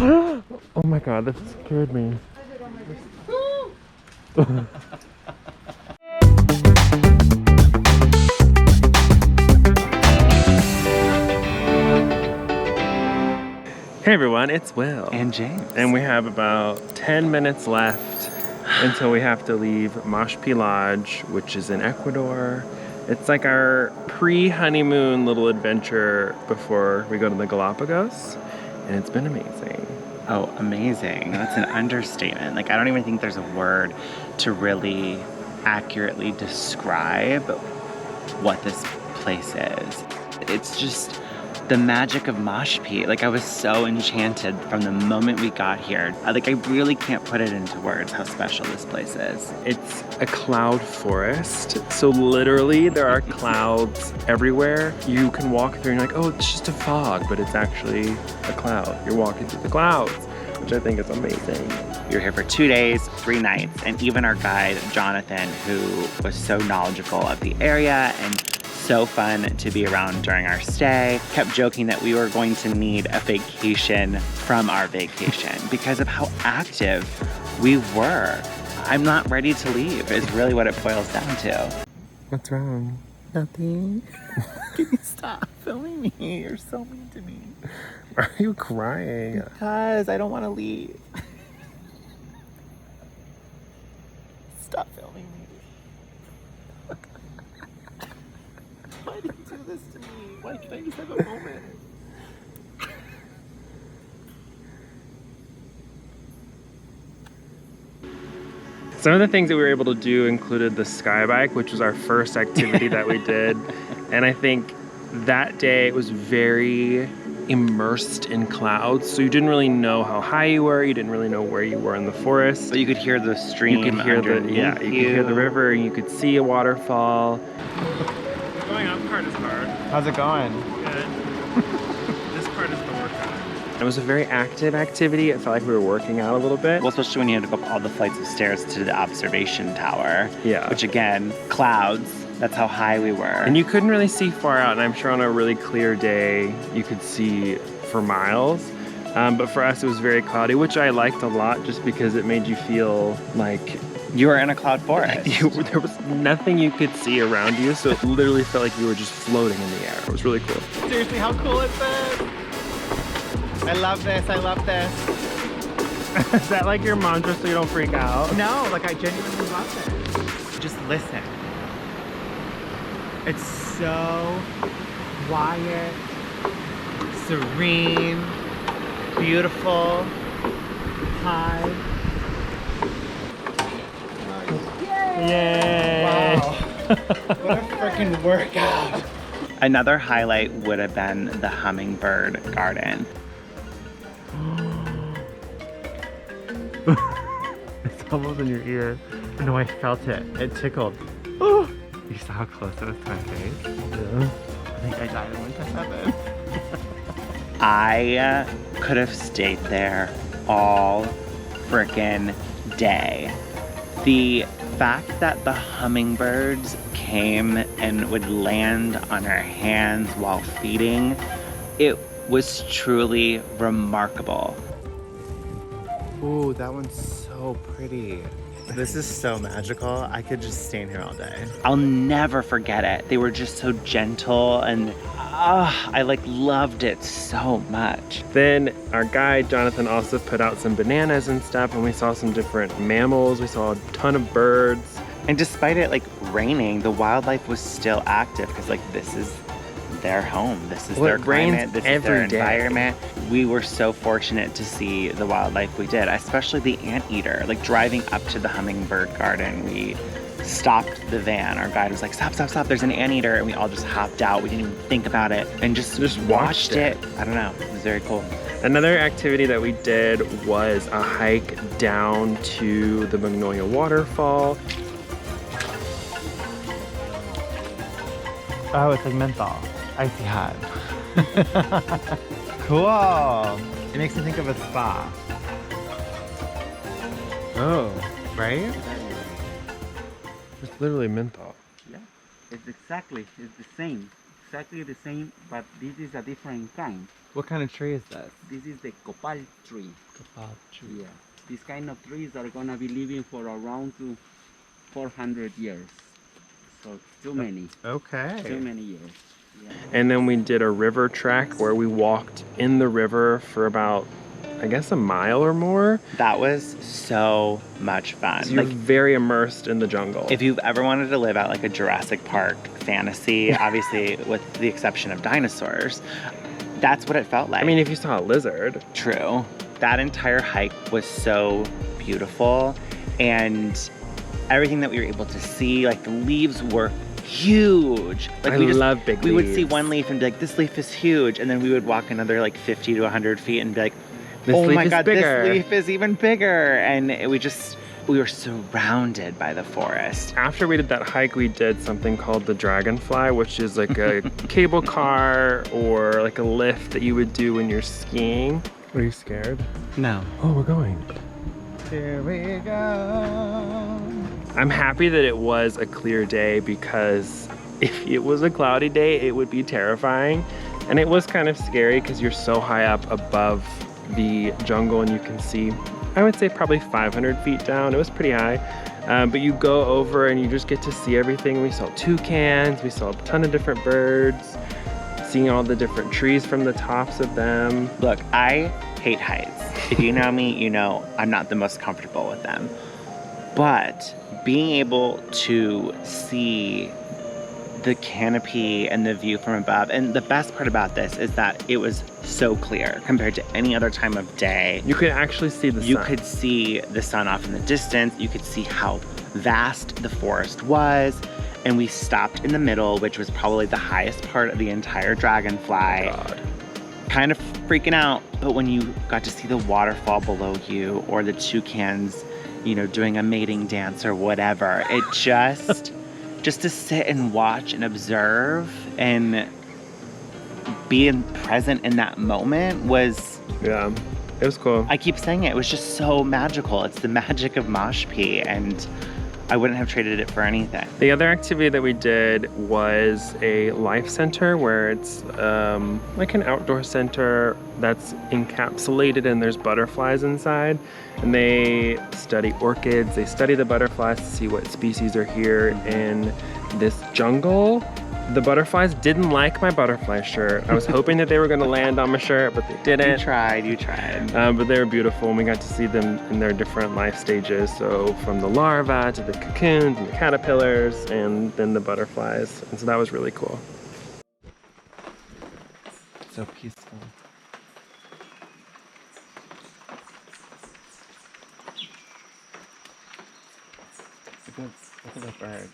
Oh my god, that scared me. Hey everyone, it's Will. And James. And we have about 10 minutes left until we have to leave Mashpi Lodge, which is in Ecuador. It's like our pre-honeymoon little adventure before we go to the Galapagos, and it's been amazing. Oh, amazing. That's an understatement. Like, I don't even think there's a word to really accurately describe what this place is. It's just the magic of Mashpi. Like, I was so enchanted from the moment we got here. I really can't put it into words how special this place is. It's a cloud forest. So literally there are clouds everywhere. You can walk through and you're like, oh, it's just a fog, but it's actually a cloud. You're walking through the clouds, which I think is amazing. We were here for 2 days, 3 nights, and even our guide, Jonathan, who was so knowledgeable of the area and so fun to be around during our stay, kept joking that we were going to need a vacation from our vacation because of how active we were. I'm not ready to leave is really what it boils down to. What's wrong? Nothing. Can you stop filming me? You're so mean to me. Why are you crying? Because I don't want to leave. Stop filming me. Why did you do this to me? Why can't I just have a moment? Some of the things that we were able to do included the sky bike, which was our first activity that we did. And I think that day it was very immersed in clouds. So you didn't really know how high you were. You didn't really know where you were in the forest. But you could hear the stream. You could hear you could hear the river, and you could see a waterfall. Going up part is hard. How's it going? Good. This part is the workout. It was a very active activity. It felt like we were working out a little bit. Well, especially when you had to go up all the flights of stairs to the observation tower. Yeah. Which again, clouds. That's how high we were. And you couldn't really see far out, and I'm sure on a really clear day you could see for miles. But for us it was very cloudy, which I liked a lot just because it made you feel like you were in a cloud forest. There was nothing you could see around you, so it literally felt like you were just floating in the air. It was really cool. Seriously, how cool is this? I love this, I love this. Is that like your mantra so you don't freak out? No, like I genuinely love it. Just listen. It's so quiet, serene, beautiful, high. Yay! Wow. What a freaking workout. Another highlight would have been the hummingbird garden. It's almost in your ear. No, I felt it. It tickled. Oh. You saw how close it was to my face? Yeah. I think I died in 1 to 7. I could have stayed there all frickin' day. The fact that the hummingbirds came and would land on our hands while feeding, it was truly remarkable. Ooh, that one's so pretty. This is so magical. I could just stay in here all day. I'll never forget it. They were just so gentle and I loved it so much. Then our guide, Jonathan, also put out some bananas and stuff, and we saw some different mammals. We saw a ton of birds. And despite it raining, the wildlife was still active because this is their home. This is their climate. This is their environment. We were so fortunate to see the wildlife we did, especially the anteater. Driving up to the hummingbird garden, we stopped the van. Our guide was like, stop, stop, stop, there's an anteater. And we all just hopped out. We didn't even think about it and just watched it. I don't know, it was very cool. Another activity that we did was a hike down to the Magnolia Waterfall. Oh, it's like menthol. Icy hot. Cool. It makes me think of a spa. Oh, Right? it's literally menthol. Yeah, it's the same, exactly the same, but this is a different kind. What kind of tree is that? This is the copal tree. Yeah. These kind of trees are gonna be living for around 400 years. So too many. Okay. Too many years. Yeah. And then we did a river trek where we walked in the river for about, I guess, a mile or more. That was so much fun. So you're very immersed in the jungle. If you've ever wanted to live out like a Jurassic Park fantasy, obviously with the exception of dinosaurs, that's what it felt like. I mean, if you saw a lizard. True. That entire hike was so beautiful, and everything that we were able to see, like the leaves were huge. Like I love big We leaves. would see one leaf and be like, this leaf is huge, and then we would walk another like 50 to 100 feet and be like, This oh leaf my is god, bigger. this leaf is even bigger. And we were surrounded by the forest. After we did that hike, we did something called the Dragonfly, which is like a cable car or like a lift that you would do when you're skiing. Are you scared? No. Oh, we're going. Here we go. I'm happy that it was a clear day, because if it was a cloudy day, it would be terrifying. And it was kind of scary because you're so high up above the jungle and you can see, I would say probably 500 feet down. It was pretty high. But you go over and you just get to see everything. We saw toucans, we saw a ton of different birds, seeing all the different trees from the tops of them. Look, I hate heights. If you know me, you know I'm not the most comfortable with them. But being able to see the canopy and the view from above, and the best part about this is that it was so clear compared to any other time of day. You could actually see the sun. You could see the sun off in the distance. You could see how vast the forest was. And we stopped in the middle, which was probably the highest part of the entire Dragonfly. God. Kind of freaking out, but when you got to see the waterfall below you, or the toucans, you know, doing a mating dance or whatever, it just to sit and watch and observe and being present in that moment was, Yeah, it was cool. I keep saying it was just so magical. It's the magic of Mashpi, and I wouldn't have traded it for anything. The other activity that we did was a life center, where it's like an outdoor center that's encapsulated and there's butterflies inside. And they study orchids, they study the butterflies to see what species are here in this jungle. The butterflies didn't like my butterfly shirt. I was hoping that they were gonna land on my shirt, but they didn't. You tried. But they were beautiful, and we got to see them in their different life stages. So from the larvae to the cocoons and the caterpillars, and then the butterflies. And so that was really cool. So peaceful. Look at the bird.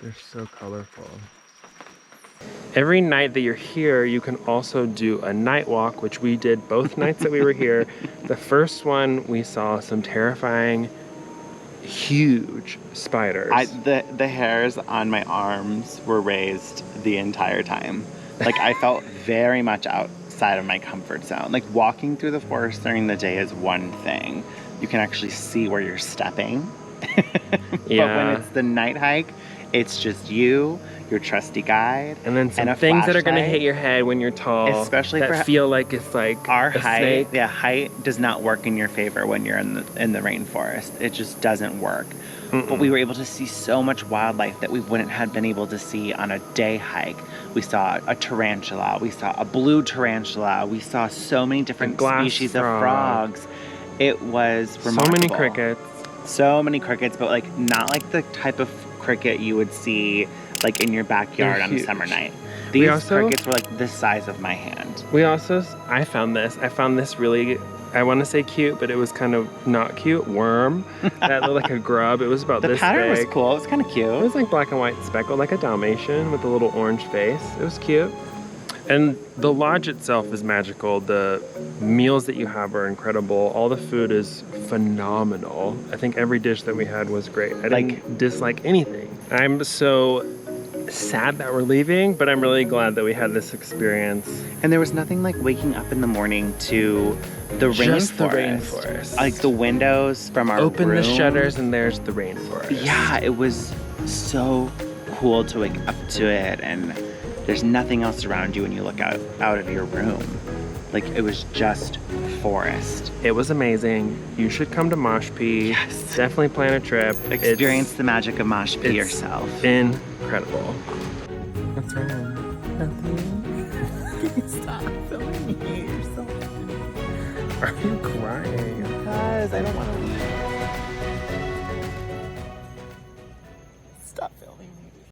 They're so colorful. Every night that you're here, you can also do a night walk, which we did both nights that we were here. The first one, we saw some terrifying, huge spiders. The hairs on my arms were raised the entire time. Like, I felt very much outside of my comfort zone. Like, walking through the forest during the day is one thing. You can actually see where you're stepping. Yeah. But when it's the night hike, it's just you, your trusty guide, and then some and a things that are gonna flashlight. hit your head when you're tall. Especially that feel like it's like our a height. snake. Yeah, height does not work in your favor when you're in the rainforest. It just doesn't work. But we were able to see so much wildlife that we wouldn't have been able to see on a day hike. We saw a tarantula, we saw a blue tarantula, we saw so many different species of frogs. It was remarkable. So many crickets. So many crickets, but like not like the type of cricket you would see like in your backyard on a summer night. These crickets were like this size of my hand. I found this really, I want to say cute, but it was kind of not cute. Worm that looked like a grub. It was about this big. The pattern was cool. It was kind of cute. It was like black and white speckled, like a Dalmatian with a little orange face. It was cute. And the lodge itself is magical. The meals that you have are incredible. All the food is phenomenal. I think every dish that we had was great. I didn't dislike anything. I'm so sad that we're leaving, but I'm really glad that we had this experience. And there was nothing like waking up in the morning to the Just rainforest. the rainforest. Like the windows from our Open room. the shutters and there's the rainforest. Yeah, it was so cool to wake up to it, and There's nothing else around you when you look out of your room. Like, it was just forest. It was amazing. You should come to Mashpi. Yes. Definitely plan a trip. Experience the magic of Mashpi it's yourself. Incredible. What's wrong? Nothing. Stop filming me. You're so... Are you crying? Because I don't want to